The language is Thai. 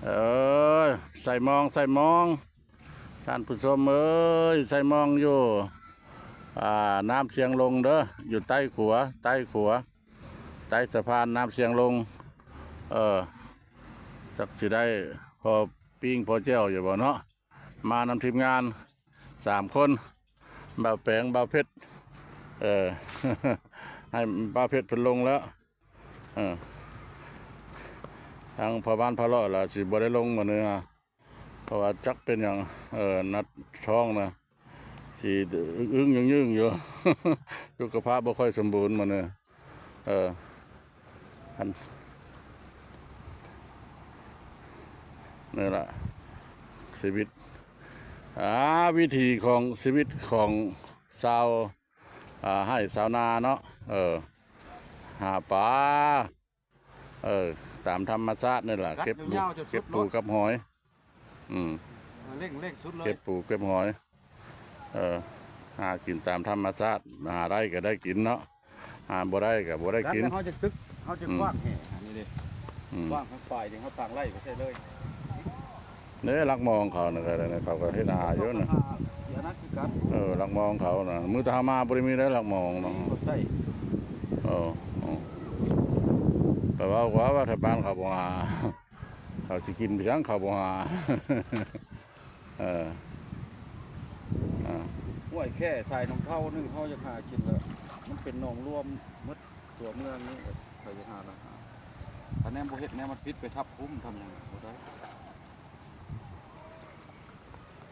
เอ้ยใส่มองใส่มองท่านผู้ชมเอ้ยใส่มองอยู่น้ำเชียงลงเด้ออยู่ใต้ขัวใต้ขัวใต้สะพานน้ำเชียงลงจักสิได้พอปิ้งพอเจ้าอยู่บ่เนาะมานำทีมงาน3 คนบ่าวแปงบ่าวเพชรให้บ่าวเพชรเพิ่นลงแล้วทางพ่อบ้านพ่อเลาะล่ะสิบ่ได้ลงมื้อนี้เพราะว่าจักเป็นอย่างนัดท้องนะสิอึ้งยึงอยู่สุขภาพบ่ค่อยสมบูรณ์มื้อนี้อันนี่ล่ะชีวิตวิธีของชีวิตของชาวให้ชาวนาเนาะหาปลาตามธรรมชาตินี่แหละเก็บปูกับหอยเร่งสุดเลยเก็บปูเก็บหอยหากินตามธรรมชาติหาได้ก็ได้กินเนาะหาบ่ได้ก็บ่ได้กินเขาจะตึกเขาจะกว้างแห่อันนี้เลยกว้างทั้งฝ่ายที่เขาทางไล่ก็ใช่เลยเนี่ยรักมองเขาเนี่ยเขาก็เฮ็ดหาเยอะนะรักมองเขานะมือตามาบริมีได้รักมองเนาะใช่แต่ว่าถ้าบ้านเขาบ่หาเขาสิกินไปทั้งเขาบ่หาห้วยแค่ใส่นองเท่านึงเขาจะหากินแล้วมันเป็นหนองรวมมัดตัวเมืองนี่เขาจะหาละคะแนนโบเฮ็ดแนนมันพิษไปทับคุ้มทำยังไงได้